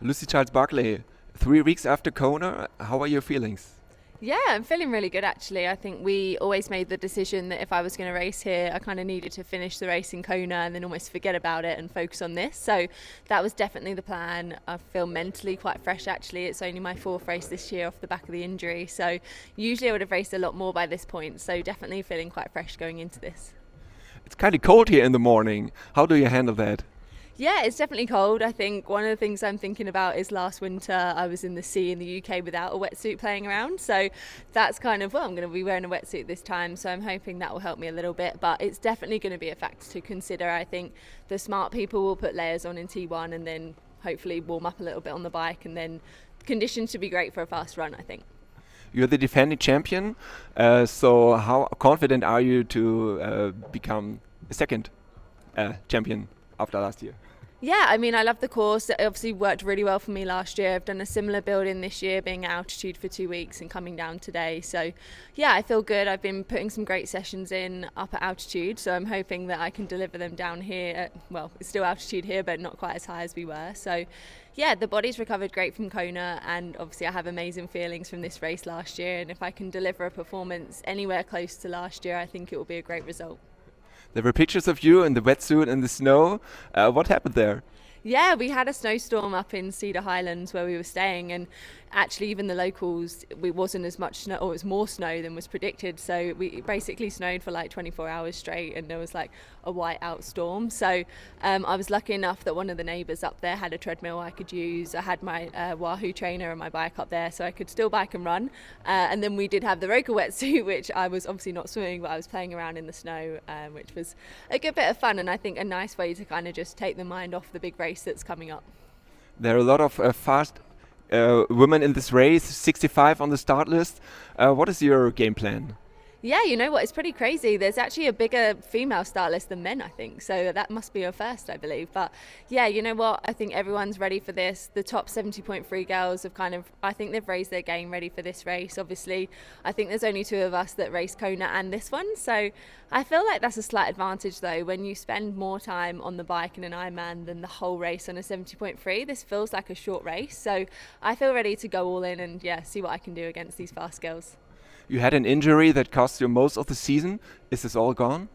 Lucy Charles-Barclay, 3 weeks after Kona, how are your feelings? Yeah, I'm feeling really good actually. I think we always made the decision that if I was going to race here, I kind of needed to finish the race in Kona and then almost forget about it and focus on this. So that was definitely the plan. I feel mentally quite fresh actually. It's only my 4th race this year off the back of the injury. So usually I would have raced a lot more by this point. So definitely feeling quite fresh going into this. It's kind of cold here in the morning. How do you handle that? Yeah, it's definitely cold. I think one of the things I'm thinking about is last winter I was in the sea in the UK without a wetsuit playing around. So that's kind of, well, I'm going to be wearing a wetsuit this time. So I'm hoping that will help me a little bit. But it's definitely going to be a factor to consider. I think the smart people will put layers on in T1 and then hopefully warm up a little bit on the bike. And then conditions should be great for a fast run, I think. You're the defending champion. So how confident are you to become a second champion after last year? Yeah, I mean, I love the course. It obviously worked really well for me last year. I've done a similar build in this year, being at altitude for 2 weeks and coming down today. So yeah, I feel good. I've been putting some great sessions in up at altitude. So I'm hoping that I can deliver them down here. Well, it's still altitude here, but not quite as high as we were. So yeah, the body's recovered great from Kona. And obviously I have amazing feelings from this race last year. And if I can deliver a performance anywhere close to last year, I think it will be a great result. There were pictures of you in the wetsuit in the snow. What happened there? Yeah, we had a snowstorm up in Cedar Highlands where we were staying, and actually even the locals, it wasn't as much snow, or it was more snow than was predicted. So we basically snowed for like 24 hours straight, and there was like a white-out storm. So I was lucky enough that one of the neighbours up there had a treadmill I could use. I had my Wahoo trainer and my bike up there, so I could still bike and run. And then we did have the Roka wetsuit, which I was obviously not swimming, but I was playing around in the snow, which was a good bit of fun, and I think a nice way to kind of just take the mind off the big race that's coming up. There are a lot of fast women in this race, 65 on the start list. What is your game plan? Yeah, you know what, it's pretty crazy. There's actually a bigger female start list than men, I think. So that must be a first, I believe. But yeah, you know what, I think everyone's ready for this. The top 70.3 girls have kind of, I think they've raised their game ready for this race. Obviously, I think there's only 2 of us that race Kona and this one. So I feel like that's a slight advantage though. When you spend more time on the bike in an Ironman than the whole race on a 70.3, this feels like a short race. So I feel ready to go all in and yeah, see what I can do against these fast girls. You had an injury that cost you most of the season. Is this all gone?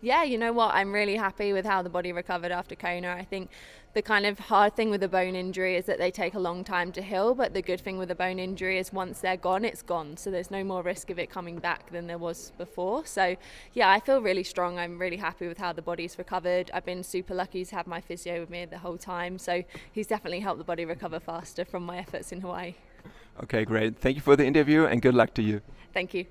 Yeah, you know what, I'm really happy with how the body recovered after Kona. I think the kind of hard thing with a bone injury is that they take a long time to heal, but the good thing with a bone injury is once they're gone, it's gone. So there's no more risk of it coming back than there was before. So yeah, I feel really strong. I'm really happy with how the body's recovered. I've been super lucky to have my physio with me the whole time. So he's definitely helped the body recover faster from my efforts in Hawaii. Okay, great. Thank you for the interview and good luck to you. Thank you.